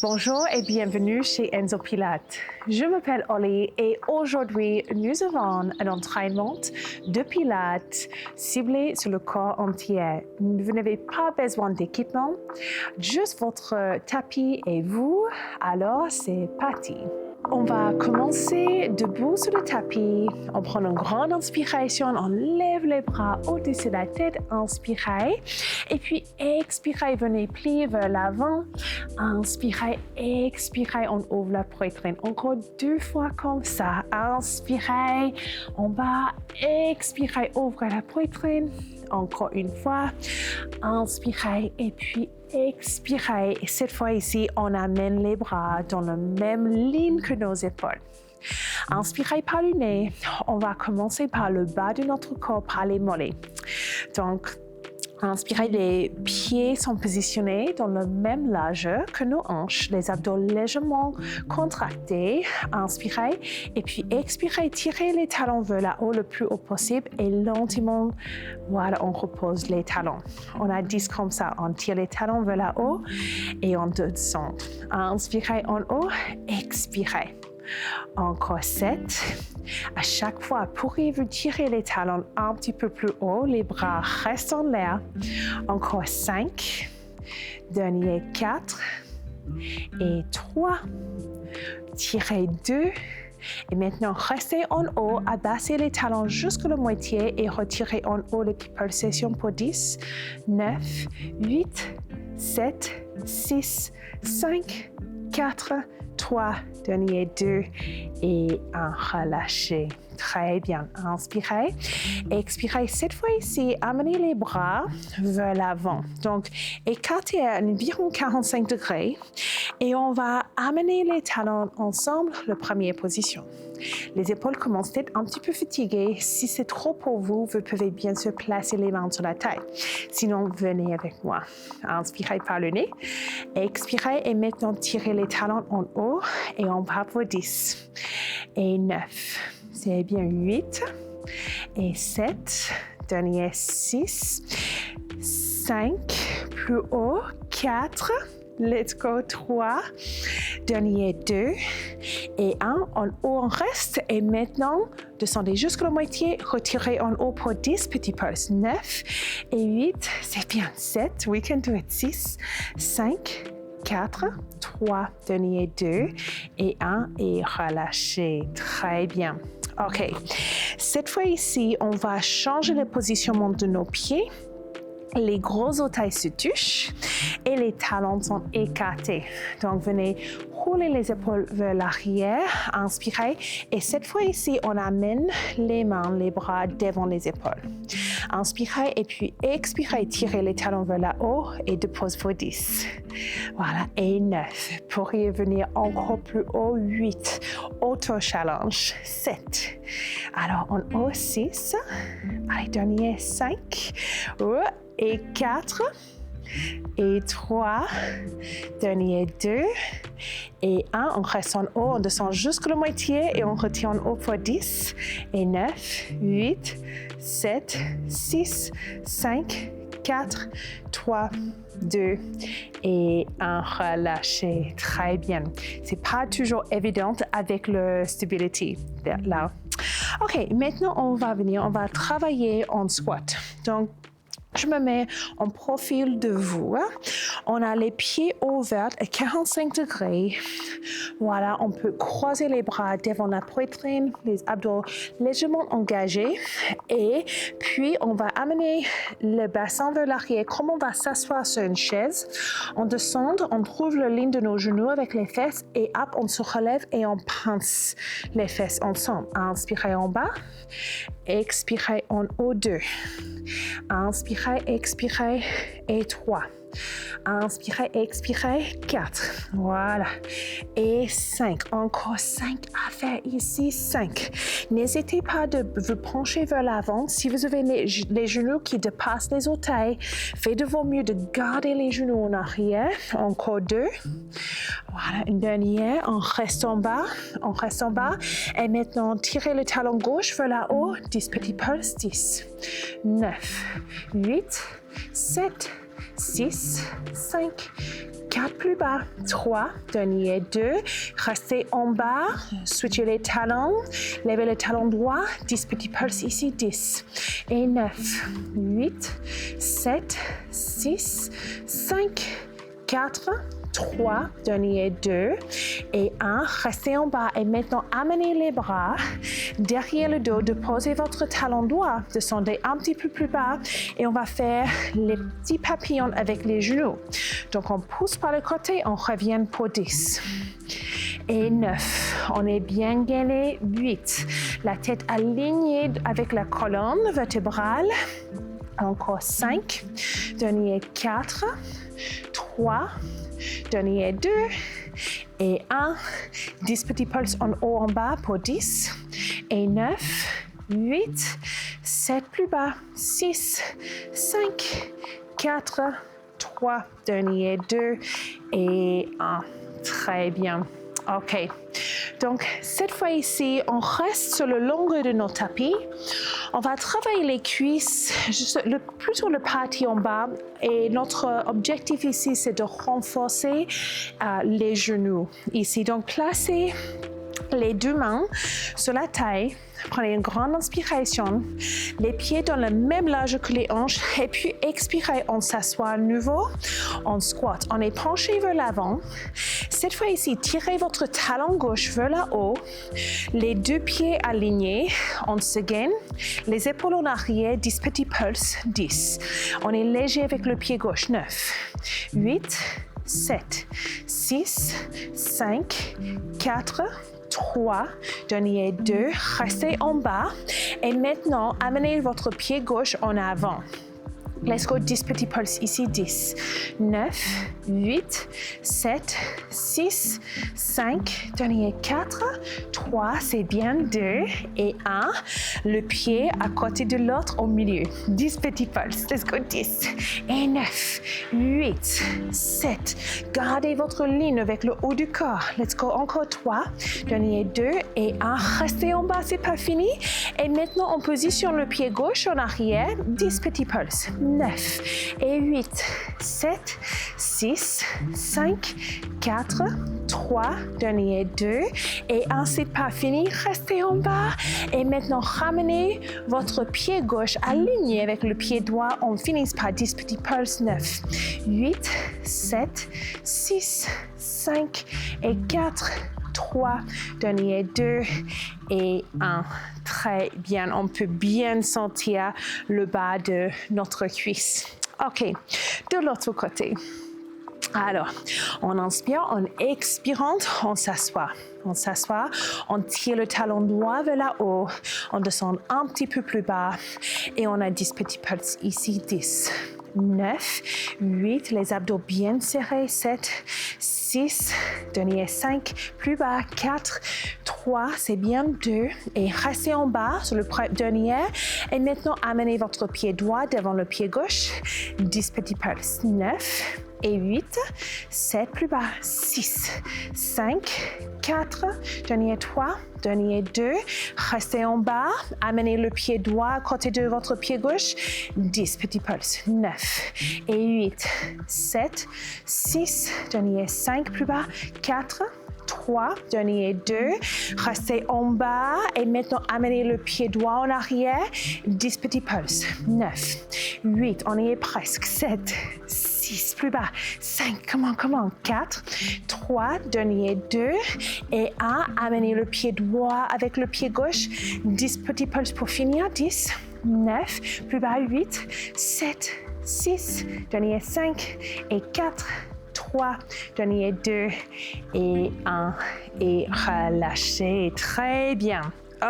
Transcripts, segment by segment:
Bonjour et bienvenue chez Enzo Pilates. Je m'appelle Ollie et aujourd'hui nous avons un entraînement de Pilates ciblé sur le corps entier. Vous n'avez pas besoin d'équipement, juste votre tapis et vous, alors c'est parti. On va commencer debout sur le tapis. On prend une grande inspiration, on lève les bras au-dessus de la tête, inspirez. Et puis expirez, venez plier vers l'avant. Inspirez, expirez, on ouvre la poitrine. Encore 2 fois comme ça. Inspirez, en bas, expirez, ouvrez la poitrine. Encore une fois, inspirez et puis expirez. Et cette fois ici, on amène les bras dans la même ligne que nos épaules. Inspirez par le nez. On va commencer par le bas de notre corps, par les mollets. Donc, inspirez, les pieds sont positionnés dans la même largeur que nos hanches, les abdos légèrement contractés. Inspirez et puis expirez, tirez les talons vers le haut le plus haut possible et lentement, voilà, on repose les talons. On a 10 comme ça, on tire les talons vers le haut et on descend. Inspirez en haut, expirez. Encore 7. À chaque fois, pourriez-vous tirer les talons un petit peu plus haut, les bras restent en l'air. Encore 5. Dernier 4. Et 3. Tirez 2. Et maintenant, restez en haut, abaissez les talons jusqu'à la moitié et retirez en haut les pulsations pour 10, 9, 8, 7, 6, 5, 4, 3, dernier 2 et 1, relâchez. Très bien, inspirez, expirez. Cette fois ici, amenez les bras vers l'avant. Donc, écartez à environ 45 degrés et on va amener les talons ensemble, la première position. Les épaules commencent à être un petit peu fatiguées. Si c'est trop pour vous, vous pouvez bien sûr placer les mains sur la taille. Sinon, venez avec moi. Inspirez par le nez, expirez et maintenant tirez les talons en haut et on part pour 10 et 9. C'est bien 8 et 7, dernier 6, 5, plus haut, 4, let's go, 3, dernier 2 et 1, en haut on reste et maintenant descendez jusqu'à la moitié, retirez en haut pour 10, petit pulse, 9 et 8, c'est bien 7, we can do it, 6, 5, 4, 3, dernier 2 et 1 et relâchez, très bien. OK. Cette fois ici, on va changer le positionnement de nos pieds. Les gros orteils se touchent et les talons sont écartés. Donc, venez rouler les épaules vers l'arrière, inspirez. Et cette fois ici, on amène les mains, les bras devant les épaules. Inspirez et puis expirez, tirez les talons vers le haut et dépose pour 10. Voilà, et 9. Pourriez venir encore plus haut, 8. Auto-challenge, 7. Alors, en haut, 6. Allez, dernier, 5. Et 4. Et 3, dernier 2 et 1, on reste en haut, on descend jusqu'à la moitié et on retient en haut pour 10 et 9, 8, 7, 6, 5, 4, 3, 2 et 1, relâchez. Très bien. C'est pas toujours évident avec le stability là. OK, maintenant on va travailler en squat. Donc, je me mets en profil de vous. On a les pieds ouverts à 45 degrés. Voilà, on peut croiser les bras devant la poitrine, les abdos légèrement engagés. Et puis, on va amener le bassin vers l'arrière comme on va s'asseoir sur une chaise. On descend, on trouve la ligne de nos genoux avec les fesses et hop, on se relève et on pince les fesses ensemble. Inspirez en bas, expirez en haut 2. Inspirez, expirez et 3. Inspirez, expirez, 4. Voilà. Et 5. Encore 5 à faire ici, 5. N'hésitez pas de vous pencher vers l'avant. Si vous avez les genoux qui dépassent les orteils, faites de vos mieux de garder les genoux en arrière. Encore 2. Voilà, une dernière. On reste en bas. On reste en bas. Et maintenant, tirez le talon gauche vers le haut. 10 petits pulses. 10, 9, 8, 7, 6, 5, 4 plus bas, 3, dernier 2, restez en bas, switchez les talons, levez le talon droit, 10 petits pulses ici, 10, et 9, 8, 7, 6, 5, 4, 3, dernier 2 et 1, restez en bas et maintenant amenez les bras derrière le dos, déposez votre talon droit, descendez un petit peu plus bas et on va faire les petits papillons avec les genoux. Donc on pousse par le côté, on revient pour 10. Et 9, on est bien gainé, 8, la tête alignée avec la colonne vertébrale, encore 5, dernier 4, 3, dernier 2 et 1, 10 petits pulses en haut, en bas pour 10 et 9, 8, 7 plus bas, 6, 5, 4, 3, dernier 2 et 1. Très bien. OK. Donc, cette fois ici, on reste sur le longueur de nos tapis. On va travailler les cuisses, plutôt le partie en bas. Et notre objectif ici, c'est de renforcer les genoux. Ici, donc, placez les deux mains sur la taille. Prenez une grande inspiration, les pieds dans le même large que les hanches et puis expirez, on s'assoit à nouveau, on squat, on est penché vers l'avant. Cette fois ici, tirez votre talon gauche vers le haut, les deux pieds alignés, on se gaine, les épaules en arrière, 10 petits pulses, 10. On est léger avec le pied gauche, 9, 8, 7, 6, 5, 4, 3, dernier 2, restez en bas et maintenant amenez votre pied gauche en avant. Let's go, 10 petits pulses ici, 10, 9, 8, 7, 6, 5, dernier 4, 3, c'est bien, 2 et 1, le pied à côté de l'autre au milieu, 10 petits pulses, let's go, 10 et 9, 8, 7, gardez votre ligne avec le haut du corps, let's go, encore 3, dernier 2 et 1, restez en bas, c'est pas fini et maintenant on positionne le pied gauche en arrière, 10 petits pulses, 9 et 8, 7, 6, 5, 4, 3, dernier 2 et 1, c'est pas fini, restez en bas et maintenant ramenez votre pied gauche aligné avec le pied droit, on finit par 10 petits pulses, 9, 8, 7, 6, 5 et 4, 3, dernier 2 et 1. Très bien, on peut bien sentir le bas de notre cuisse. OK, de l'autre côté. Alors, on inspire, en expirant, on s'assoit. On s'assoit, on tire le talon droit vers le haut, on descend un petit peu plus bas et on a 10 petits pulses ici, 10. 9, 8, les abdos bien serrés, 7, 6, dernier 5, plus bas, 4, 3, c'est bien, 2, et restez en bas sur le dernier, et maintenant amenez votre pied droit devant le pied gauche, 10 petits pulses, 9, et 8, 7, plus bas, 6, 5, 4, dernier 3, dernier 2, restez en bas, amenez le pied droit à côté de votre pied gauche, 10 petits pulses, 9 et 8, 7, 6, dernier 5, plus bas, 4, 3, dernier 2, restez en bas et maintenant amenez le pied droit en arrière, 10 petits pulses, 9, 8, on y est presque, 7, 6, plus bas, 5, comment, 4, 3, dernier 2 et 1, amenez le pied droit avec le pied gauche, 10 petits pulses pour finir, 10, 9, plus bas, 8, 7, 6, dernier 5 et 4, 3, dernier 2 et 1 et relâchez, très bien.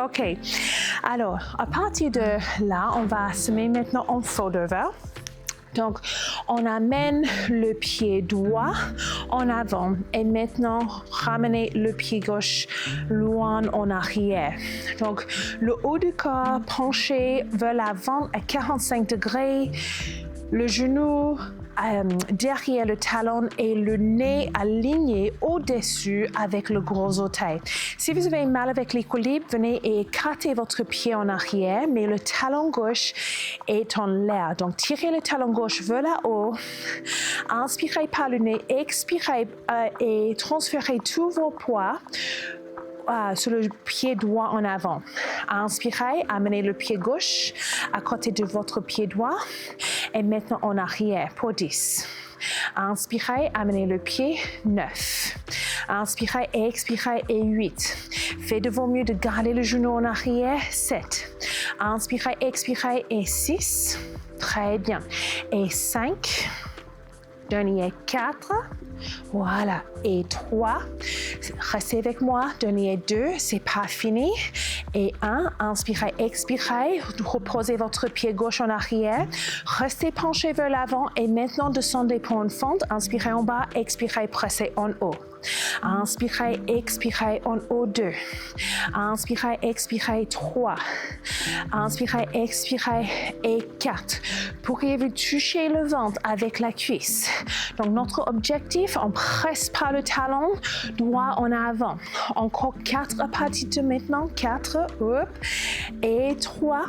OK, alors à partir de là, on va se mettre maintenant en fold over. Donc, on amène le pied droit en avant et maintenant ramenez le pied gauche loin en arrière. Donc, le haut du corps penché vers l'avant à 45 degrés, le genou derrière le talon et le nez aligné au-dessus avec le gros orteil. Si vous avez mal avec l'équilibre, venez et écartez votre pied en arrière, mais le talon gauche est en l'air. Donc, tirez le talon gauche vers le haut, inspirez par le nez, expirez et transférez tout vos poids sur le pied droit en avant. Inspirez, amenez le pied gauche à côté de votre pied droit et maintenant en arrière pour 10. Inspirez, amenez le pied, 9. Inspirez, expirez et 8. Faites de vos mieux de garder le genou en arrière, 7. Inspirez, expirez et 6. Très bien. Et 5. Dernier 4. Voilà. Et 3. Restez avec moi. Dernier 2. C'est pas fini. Et 1. Inspirez, expirez. Reposez votre pied gauche en arrière. Restez penché vers l'avant et maintenant descendez pour une fente. Inspirez en bas, expirez, pressez en haut. Inspirez, expirez en haut 2. Inspirez, expirez 3. Inspirez, expirez et 4. Pourriez-vous toucher le ventre avec la cuisse? Donc notre objectif, on presse par le talon, droit en avant. Encore 4 parties de maintenant. 4, hop, et 3.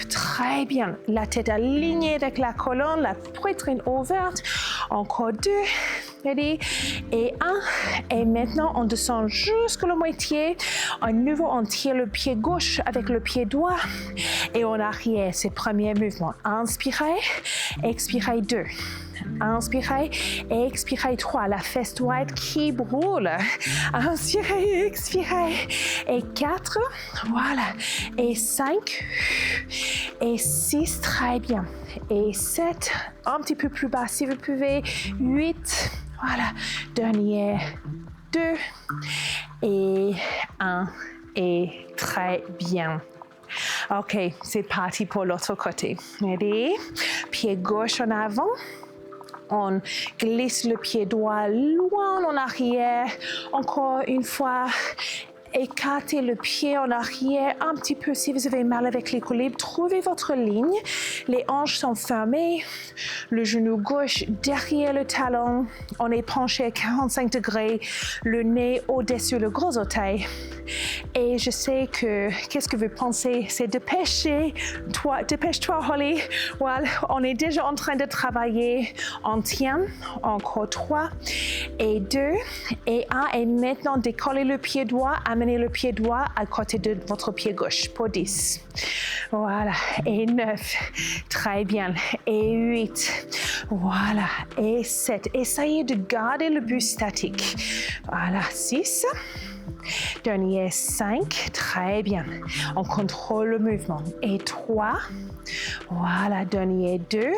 Très bien. La tête alignée avec la colonne, la poitrine ouverte. Encore 2. Ready? Et 1. Et maintenant, on descend jusqu'à la moitié. À nouveau, on tire le pied gauche avec le pied droit. Et en arrière, c'est le premier mouvement. Inspirez, expirez 2. Inspirez et expirez 3. La fesse droite qui brûle. Inspirez, expirez. Et 4. Voilà. Et 5. Et 6. Très bien. Et 7. Un petit peu plus bas si vous pouvez. 8. Voilà. Dernier 2. Et 1. Et très bien. OK, c'est parti pour l'autre côté. Ready? Pied gauche en avant. On glisse le pied droit loin en arrière. Encore une fois. Écartez le pied en arrière un petit peu si vous avez mal avec l'équilibre. Trouvez votre ligne. Les hanches sont fermées. Le genou gauche derrière le talon. On est penché à 45 degrés. Le nez au-dessus le gros orteil. Et je sais que qu'est-ce que vous pensez? C'est dépêche-toi, Holly. Voilà, on est déjà en train de travailler. On tient. Encore 3 et 2 et 1. Et maintenant, décollez le pied droit. Amenez le pied droit à côté de votre pied gauche pour 10. Voilà. Et 9. Très bien. Et 8. Voilà. Et 7. Essayez de garder le buste statique. Voilà. 6. Dernier 5. Très bien. On contrôle le mouvement. Et 3. Voilà. Dernier 2.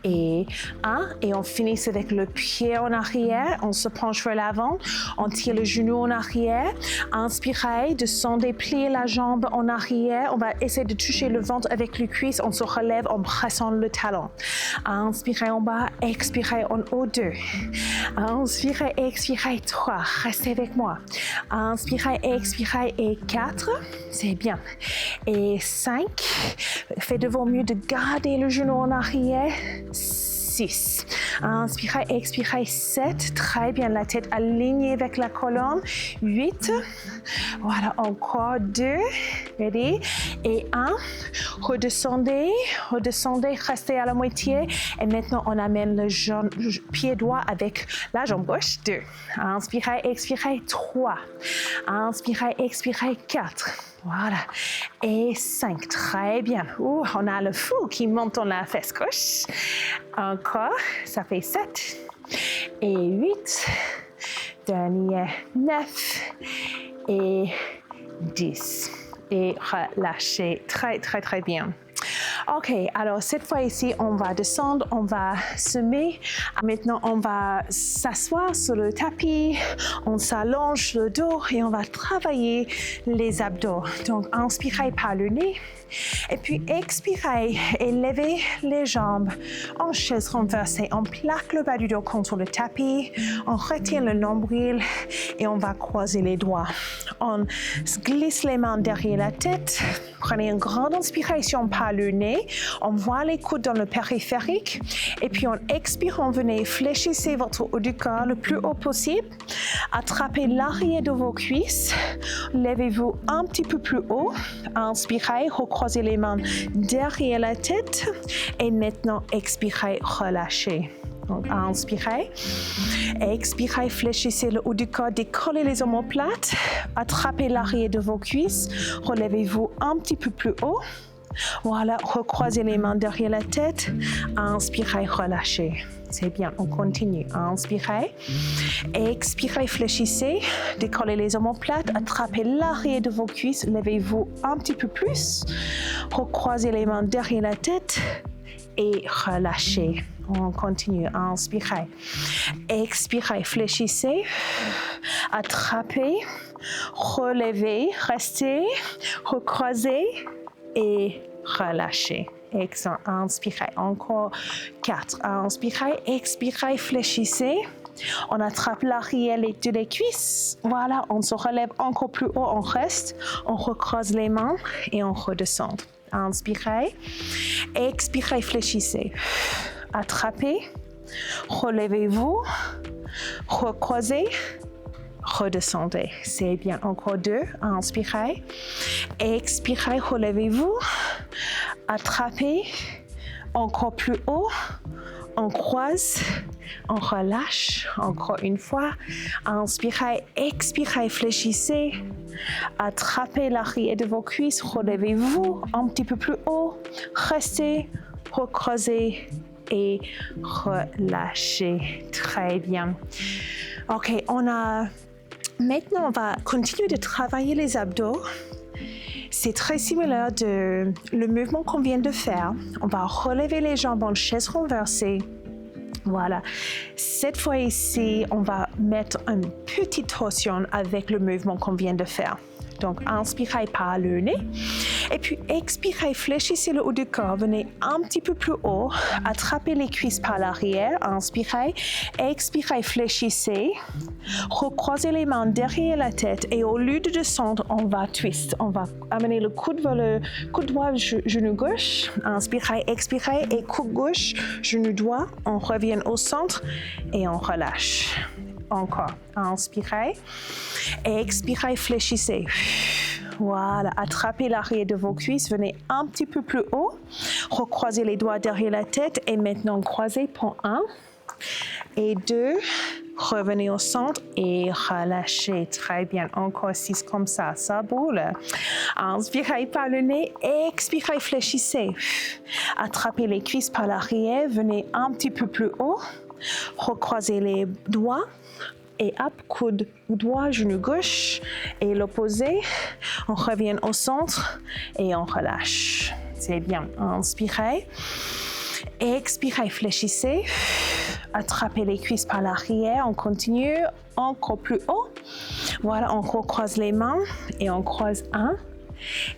Et 1. Et on finit avec le pied en arrière. On se penche vers l'avant. On tire le genou en arrière. Inspirez, descendez, pliez la jambe en arrière. On va essayer de toucher le ventre avec les cuisses. On se relève en pressant le talon. Inspirez en bas, expirez en haut 2. Inspirez, expirez 3. Restez avec moi. Inspirez, expirez et 4. C'est bien. Et 5. Faites de vos mieux de garder le genou en arrière. 6. Inspirez, expirez 7. Très bien, la tête alignée avec la colonne. 8. Voilà, encore 2. Ready? Et 1. Redescendez, restez à la moitié. Et maintenant, on amène le pied droit avec la jambe gauche. 2. Inspirez, expirez 3. Inspirez, expirez 4. Voilà. Et 5. Très bien. Ouh, on a le fou qui monte dans la fesse gauche. Encore. Ça fait 7. Et 8. Dernier 9. Et 10. Et relâchez. Très, très, très bien. OK, alors cette fois ici, on va descendre, on va semer. Maintenant, on va s'asseoir sur le tapis, on s'allonge le dos et on va travailler les abdos. Donc, inspirez par le nez et puis expirez et levez les jambes en chaise renversée. On plaque le bas du dos contre le tapis, on retient le nombril et on va croiser les doigts. On glisse les mains derrière la tête. Prenez une grande inspiration par le nez inspirez, on voit les coudes dans le périphérique. Et puis en expirant, venez fléchissez votre haut du corps le plus haut possible. Attrapez l'arrière de vos cuisses. Levez-vous un petit peu plus haut. Inspirez, recroisez les mains derrière la tête. Et maintenant, expirez, relâchez. Donc, inspirez. Expirez, fléchissez le haut du corps, décollez les omoplates. Attrapez l'arrière de vos cuisses. Relevez-vous un petit peu plus haut. Voilà, recroisez les mains derrière la tête. Inspirez, relâchez. C'est bien, on continue. Inspirez. Expirez, fléchissez. Décollez les omoplates. Attrapez l'arrière de vos cuisses. Levez-vous un petit peu plus. Recroisez les mains derrière la tête. Et relâchez. On continue. Inspirez. Expirez, fléchissez. Attrapez. Relevez. Restez. Recroisez. Et relâchez. Excellent. Inspirez. Encore 4. Inspirez. Expirez. Fléchissez. On attrape l'arrière de les cuisses. Voilà. On se relève encore plus haut. On reste. On recroise les mains et on redescend. Inspirez. Expirez. Fléchissez. Attrapez. Relevez-vous. Recroisez. Redescendez. C'est bien. Encore 2. Inspirez. Expirez. Relevez-vous. Attrapez. Encore plus haut. On croise. On relâche. Encore une fois. Inspirez. Expirez. Fléchissez. Attrapez l'arrière de vos cuisses. Relevez-vous un petit peu plus haut. Restez. Recroisez. Et relâchez. Très bien. OK, maintenant, on va continuer de travailler les abdos. C'est très similaire de le mouvement qu'on vient de faire. On va relever les jambes en chaise renversée. Voilà. Cette fois ici, on va mettre une petite torsion avec le mouvement qu'on vient de faire. Donc, inspirez par le nez. Et puis, expirez, fléchissez le haut du corps. Venez un petit peu plus haut. Attrapez les cuisses par l'arrière. Inspirez. Expirez, fléchissez. Recroisez les mains derrière la tête. Et au lieu de descendre, on va twist. On va amener le coude vers le coude droit, genou gauche. Inspirez, expirez. Et coude gauche, genou droit. On revient au centre et on relâche. Encore. Inspirez. Expirez, fléchissez. Voilà. Attrapez l'arrière de vos cuisses. Venez un petit peu plus haut. Recroisez les doigts derrière la tête. Et maintenant, croisez pour 1 et 2. Revenez au centre et relâchez. Très bien. Encore 6 comme ça. Ça boule. Inspirez par le nez. Expirez, fléchissez. Attrapez les cuisses par l'arrière. Venez un petit peu plus haut. Recroisez les doigts. Et hop, coude droit, genou gauche. Et l'opposé. On revient au centre et on relâche. C'est bien. Inspirez. Expirez, fléchissez. Attrapez les cuisses par l'arrière. On continue. Encore plus haut. Voilà, on recroise les mains et on croise 1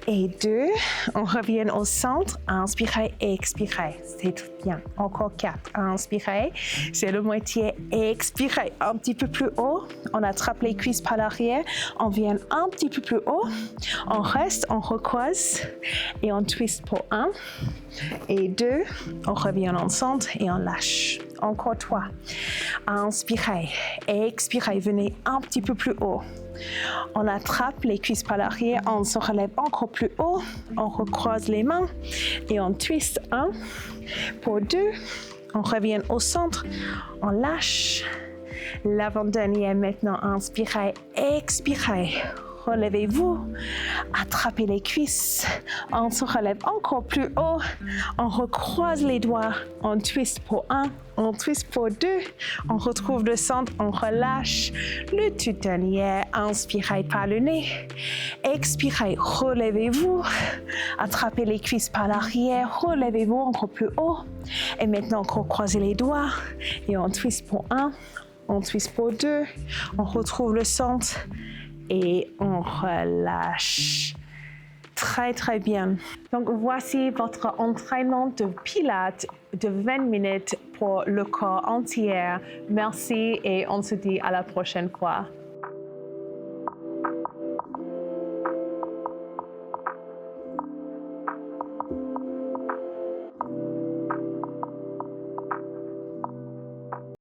et 2. On revient au centre. Inspirez et expirez. C'est tout bien. Encore 4. Inspirez. C'est le moitié. Expirez. Un petit peu plus haut. On attrape les cuisses par l'arrière. On vient un petit peu plus haut. On reste. On recroise. Et on twist pour 1 et 2. On revient en centre et on lâche. Encore 3. Inspirez. Expirez. Venez un petit peu plus haut. On attrape les cuisses par l'arrière, on se relève encore plus haut, on recroise les mains et on twist 1 pour 2. On revient au centre, on lâche. L'avant-dernier maintenant, inspirez, expirez. Relevez-vous, attrapez les cuisses, on se relève encore plus haut, on recroise les doigts, on twist pour 1, on twist pour 2, on retrouve le centre, on relâche. Le tout dernier, inspirez par le nez, expirez, relevez-vous, attrapez les cuisses par l'arrière, relevez-vous encore plus haut. Et maintenant, on recroise les doigts et on twist pour 1, on twist pour 2, on retrouve le centre. Et on relâche. Très, très bien. Donc, voici votre entraînement de pilates de 20 minutes pour le corps entier. Merci et on se dit à la prochaine fois.